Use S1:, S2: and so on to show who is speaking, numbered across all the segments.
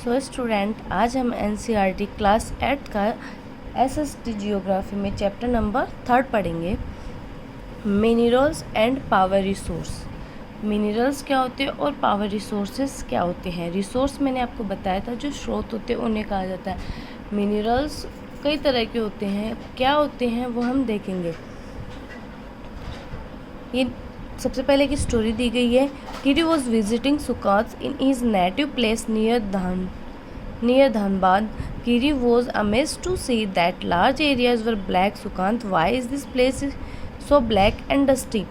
S1: So student, आज हम NCERT class 8 का एसएसटी जियोग्राफी में चैप्टर नंबर 3 पढ़ेंगे, minerals and power resource. Minerals क्या होते हैं और पावर रिसोर्सेज क्या होते हैं। रिसोर्स मैंने आपको बताया था, जो स्रोत होते हैं उन्हें कहा जाता है। मिनरल्स कई तरह के होते हैं, क्या होते हैं वो हम देखेंगे। ये सबसे पहले की स्टोरी दी गई है। Kiri was visiting Sukat in his native place near Dhanbad. Kiri was amazed to see that large areas were black. Sukant, why is this place so black and dusty?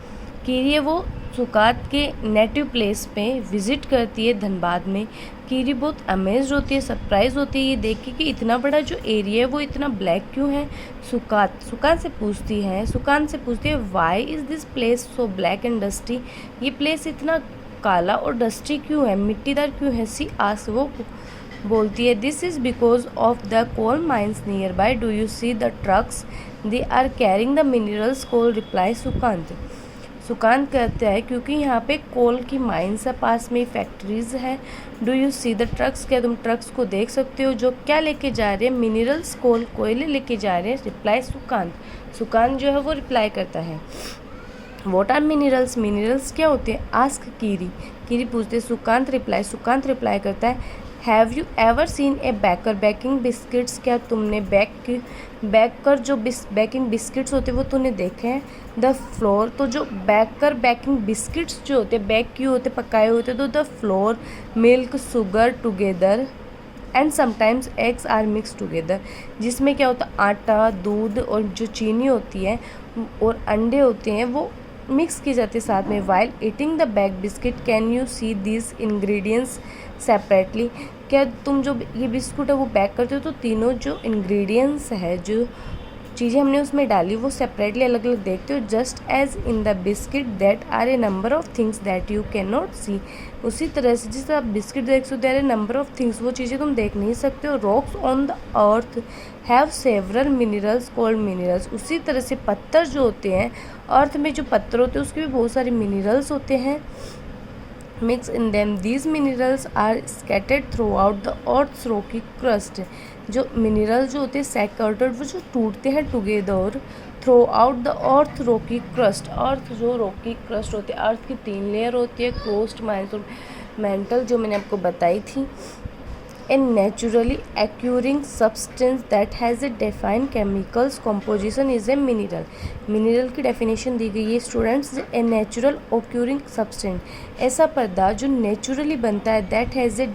S1: कीरी वो सुकात के नेटिव प्लेस पे विज़िट करती है धनबाद में। कीरी बहुत अमेज्ड होती है, सरप्राइज होती है ये देख के कि इतना बड़ा जो एरिया है वो इतना ब्लैक क्यों है। सुकान से पूछती है why is this place so black and dusty, ये प्लेस इतना काला और डस्टी क्यों है, मिट्टीदार क्यों है। सी आस्क, वो बोलती है this is because of the coal mines nearby, do you see the trucks, they are carrying the minerals coal, reply Sukant. Sukant कहता है क्योंकि यहाँ पे कोल की माइंस है, पास में फैक्ट्रीज है। Do you see the trucks, क्या तुम ट्रक्स को देख सकते हो जो क्या लेके जा रहे हैं, मिनरल्स कोल, कोयले लेके जा रहे हैं। रिप्लाई सुकांत जो है वो रिप्लाई करता है व्हाट आर मिनरल्स, मिनरल्स क्या होते हैं। आस्क कीरी पूछते हैं। सुकांत रिप्लाई करता है have you ever seen A baker baking biscuits, क्या तुमने बेकर जो बेकिंग बिस्किट्स होते हैं वो तूने देखे हैं। द फ्लोर, तो जो बेकर बेकिंग बिस्किट्स जो होते हैं बेक किए होते पकाए होते तो the flour milk sugar together and sometimes eggs are mix together, जिसमें क्या होता है आटा, दूध और जो चीनी होती है और अंडे होते हैं वो मिक्स की जाती है साथ में। While eating the bake biscuit can you see this ingredients separately, क्या तुम जो ये बिस्कुट है वो पैक करते हो तो तीनों जो इंग्रेडिएंट्स है, जो चीज़ें हमने उसमें डाली वो सेपरेटली अलग अलग देखते हो। Just as in the biscuit that are a number of things that you can not see, उसी तरह से जिस आप बिस्किट देख सकते हो there a number of things, वो चीज़ें तुम देख नहीं सकते हो। Rocks on the earth have several minerals called minerals, उसी तरह से पत्थर जो होते हैं अर्थ में जो पत्थर होते हैं उसके भी बहुत सारे मिनरल्स होते हैं। Mix in them, these minerals are scattered throughout the earth's rocky crust, जो मिनरल जो होते हैं scattered वो जो टूटते हैं together throughout the earth rocky crust, अर्थ जो rocky crust होते हैं, अर्थ की 3 लेयर होती है, क्रस्ट, मैंटल जो मैंने आपको बताई थी। A naturally occurring substance that has a defined chemical composition is a mineral. Mineral की डेफिनेशन दी गई है students, a natural occurring substance, ऐसा पदार्थ जो नेचुरली बनता है, that has a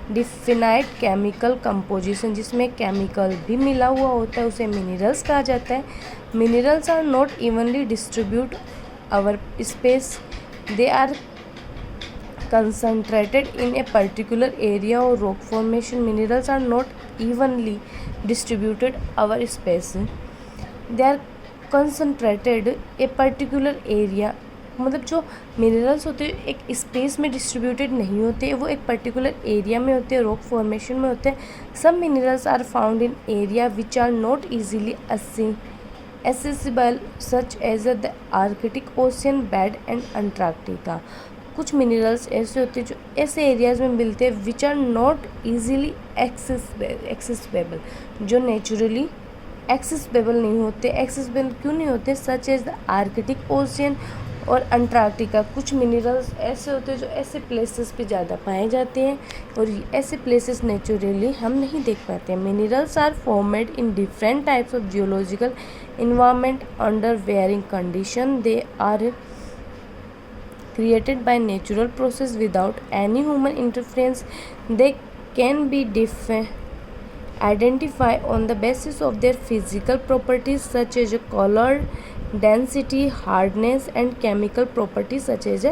S1: definite chemical composition, जिसमें केमिकल भी मिला हुआ होता है, उसे मिनरल्स कहा जाता है। Minerals are not evenly distribute over space, they are concentrated in a particular area or rock formation. Minerals are not evenly distributed our space, they are concentrated a particular area, मतलब जो minerals होते हैं एक space में distributed नहीं होते, वो एक पर्टिकुलर एरिया में होते हैं, रॉक फॉर्मेशन में होते हैं। Some minerals are found in area which are not easily accessible such as the Arctic Ocean bed and Antarctica। कुछ मिनरल्स ऐसे होते हैं जो ऐसे एरियाज़ में मिलते हैं which are not easily accessible, जो नेचुरली एक्सेसिबल नहीं होते। एक्सेसिबल क्यों नहीं होते, such as the Arctic Ocean और अंटार्कटिका। कुछ मिनरल्स ऐसे होते हैं जो ऐसे प्लेसेस पे ज़्यादा पाए जाते हैं और ऐसे प्लेसेस नेचुरली हम नहीं देख पाते हैं। Minerals are formed in different types of geological environment under weathering condition, they are created by natural process without any human interference. They can be identified on the basis of their physical properties such as color, density, hardness and chemical properties such as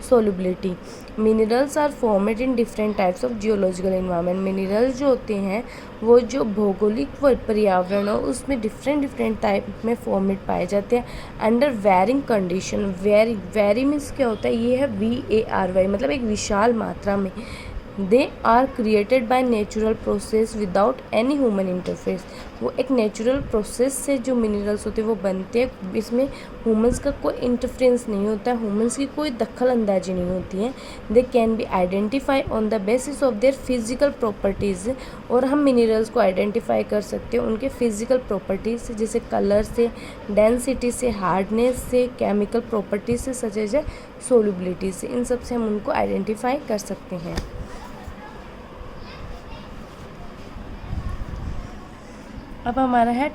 S1: solubility. Minerals are formed in different types of geological environment. Minerals जो होते हैं वो जो भौगोलिक पर्यावरण हो उसमें different type में फॉर्मेट पाए जाते हैं अंडर वेरिंग कंडीशन। वेरी मीन्स क्या होता है, ये है VARY, मतलब एक विशाल मात्रा में they are created by natural process without any human interface. वो एक नेचुरल प्रोसेस से जो मिनरल्स होते हैं वो बनते हैं, इसमें ह्यूमंस का कोई इंटरफेरेंस नहीं होता है, ह्यूमंस की कोई दखल अंदाजी नहीं होती है। They can be identify on the basis of their physical properties, और हम मिनरल्स को आइडेंटिफाई कर सकते हैं उनके फिजिकल प्रॉपर्टीज से, जैसे कलर से, डेंसिटी से, हार्डनेस से, केमिकल प्रॉपर्टीज से, सच एज सोल्युबिलिटी से, इन सब से हम उनको आइडेंटिफाई कर सकते हैं। अब हमारा है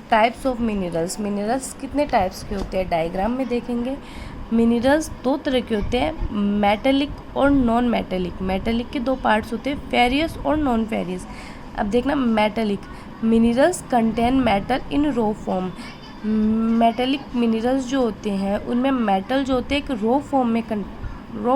S1: टाइप्स ऑफ मिनरल्स। मिनरल्स कितने टाइप्स के होते हैं डायग्राम में देखेंगे। मिनरल्स दो तरह के होते हैं, मेटेलिक और नॉन मेटेलिक। मेटेलिक के दो पार्ट्स होते हैं, फेरियस और नॉन फेरियस। अब देखना metallic minerals contain metal in raw form. Metallic minerals जो होते हैं उनमें मेटल जो होते हैं एक रो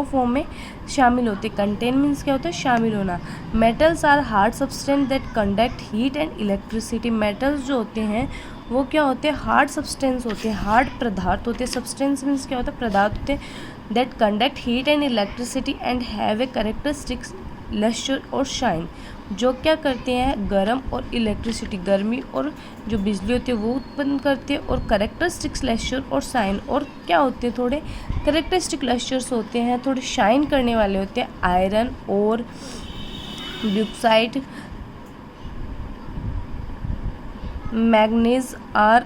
S1: फॉर्म में शामिल होते। कंटेन मीन्स क्या होता है, शामिल होना। Metals are hard substance that conduct heat and electricity. Metals जो होते हैं वो क्या होते हैं, हार्ड सब्सटेंस होते हैं, हार्ड पदार्थ होते हैं। सब्सटेंस मीन्स क्या होता है, पदार्थ होते हैं that conduct heat and electricity and have a characteristics luster और शाइन। जो क्या करते हैं, गर्म और इलेक्ट्रिसिटी, गर्मी और जो बिजली होती है वो उत्पन्न करते हैं, और कैरेक्टरिस्टिक्स लस्टर और शाइन, और क्या होते हैं, थोड़े कैरेक्टरिस्टिक लस्टर्स होते हैं, थोड़े शाइन करने वाले होते हैं। आयरन और ब्यूक्साइट, मैग्नीज आर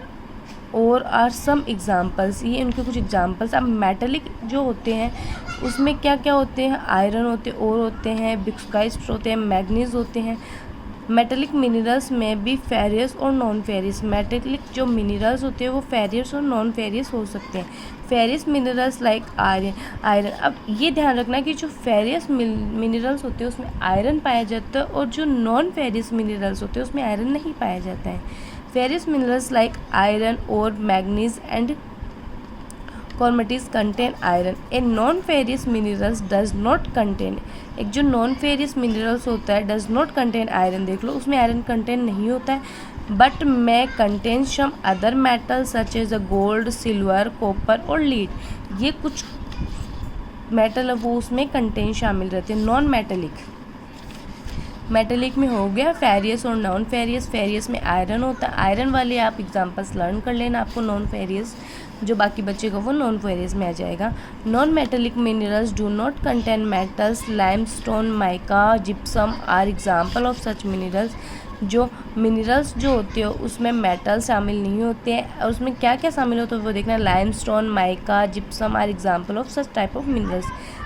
S1: सम एग्जाम्पल्स, ये उनके कुछ एग्जाम्पल्स। अब मेटेलिक जो होते हैं उसमें क्या क्या होते हैं, आयरन होते हैं, ओर होते हैं, बिक्साइट्स होते हैं, मैग्नीज होते हैं। मेटेलिक मिनरल्स में भी फेरियस और नॉन फेरियस। मेटेलिक जो मिनरल्स होते हैं वो फेरियस और नॉन फेरियस हो सकते हैं। Furious minerals like iron. अब ये ध्यान रखना कि जो फेरियस मिनरल्स होते हैं उसमें आयरन पाया जाता है, और जो नॉन फेरियस मिनरल्स होते हैं उसमें आयरन नहीं पाया जाता है। फेरियस मिनरल्स लाइक आयरन और manganese and chromites contain iron. A non ferrous minerals does not contain. एक जो नॉन फेरियस मिनरल्स होता है डज नॉट कंटेन आयरन, देख लो उसमें आयरन कंटेन नहीं होता है। But may contain some other metal such as gold, silver, copper और लीड। ये कुछ मेटल है वो उसमें कंटेन शामिल रहते हैं। नॉन मेटेलिक, मेटेलिक में हो गया फेरियस और नॉन फेरियस। फेरियस में आयरन होता है, आयरन वाले आप एग्जांपल्स लर्न कर लेना, आपको नॉन फेरियस जो बाकी बचेगा वो नॉन फेरियस में आ जाएगा। Non metallic minerals do not contain metals. Limestone, mica, gypsum are example of such minerals. जो मिनरल्स जो होते हैं उसमें मेटल शामिल नहीं होते हैं, और उसमें क्या क्या शामिल होता है वो देखना। Limestone, mica, gypsum are example of such type of minerals.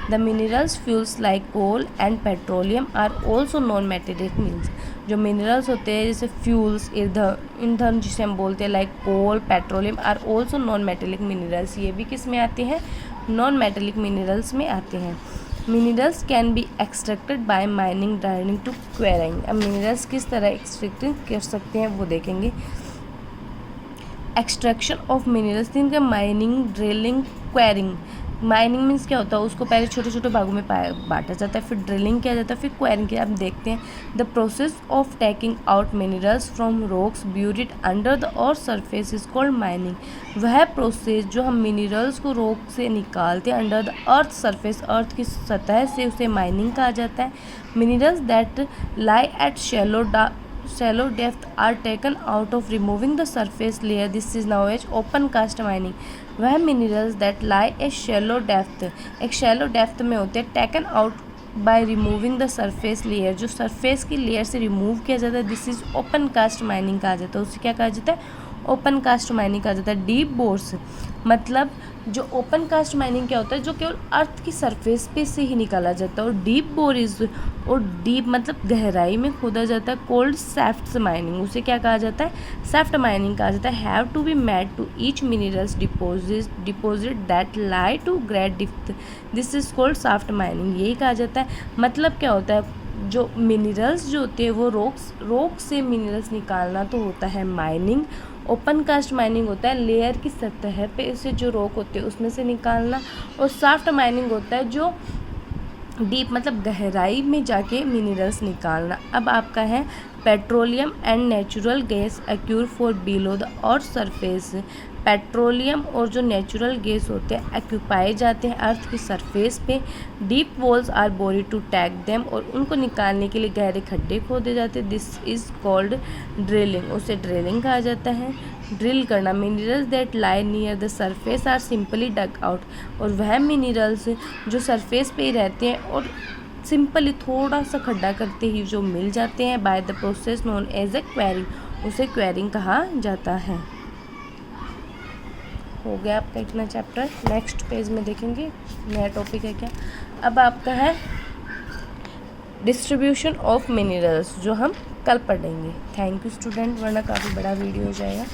S1: The minerals fuels like coal and petroleum are also non metallic means. जो मिनरल्स होते हैं जैसे फ्यूल्स, ईंधन जिसे हम बोलते हैं, like coal, petroleum are also non metallic minerals. ये भी किस में आते हैं, नॉन मेटेलिक मिनरल्स में आते हैं। Minerals can be extracted by mining, drilling to quarrying. अब मिनरल्स किस तरह एक्सट्रैक्टिंग कर सकते हैं वो देखेंगे। एक्सट्रैक्शन ऑफ मिनरल्स, इनका mining, drilling, quarrying. Mining means क्या होता है, उसको पहले छोटे छोटे भागों में बांटा जाता है, फिर ड्रिलिंग किया जाता है, फिर क्वेरिंग किया। अब देखते हैं the process of taking out minerals from rocks buried under the earth surface is called mining. वह प्रोसेस जो हम मिनरल्स को रॉक से निकालते हैं अंडर द अर्थ सरफेस, अर्थ की सतह से, उसे माइनिंग कहा जाता है। Minerals that lie at shallow depth are taken out of removing the surface layer. This is now as open cast mining. वह minerals that lie at shallow depth, एक shallow depth में होते हैं, taken out by removing the surface layer, जो surface की layer से remove किया जाता है, this is open cast mining कहा जाता है। उसे क्या कहा जाता है, ओपन कास्ट माइनिंग कहा जाता है। डीप बोर्स मतलब जो ओपन कास्ट माइनिंग क्या होता है, जो केवल अर्थ की सरफेस पे से ही निकाला जाता है, और डीप बोर इज, और डीप मतलब गहराई में खोदा जाता है। कोल्ड सैफ्ट माइनिंग, उसे क्या कहा जाता है, सैफ्ट माइनिंग कहा जाता है। Have to be made to each minerals deposit that lie to great depth, this is called shaft mining, यही कहा जाता है। मतलब क्या होता है, जो मिनरल्स जो होते हैं वो रॉक से मिनरल्स निकालना तो होता है माइनिंग। ओपन कास्ट माइनिंग होता है लेयर की सतह पे से जो रॉक होते हैं उसमें से निकालना, और सॉफ्ट माइनिंग होता है जो डीप मतलब गहराई में जाके मिनरल्स निकालना। अब आपका है petroleum and natural gas occur for below the earth surface. Petroleum और जो नेचुरल गैस होते हैं एक्यूपाए जाते हैं अर्थ की सरफेस पे। Deep wells are bored to tag them, और उनको निकालने के लिए गहरे खड्डे खोदे जाते हैं। दिस इज़ कॉल्ड ड्रिलिंग, उसे ड्रिलिंग कहा जाता है। ड्रिल करना, minerals that lie near the surface are simply dug out, और वह मिनरल्स जो सरफेस पे ही रहते हैं और सिंपली थोड़ा सा खड्डा करते ही जो मिल जाते हैं, by the process known as a quarrying, उसे क्वेरिंग कहा जाता है। हो गया आपका इतना चैप्टर। नेक्स्ट पेज में देखेंगे नया टॉपिक है क्या। अब आपका है डिस्ट्रीब्यूशन ऑफ मिनरल्स, जो हम कल पढ़ेंगे। थैंक यू स्टूडेंट, वरना काफ़ी बड़ा वीडियो हो जाएगा।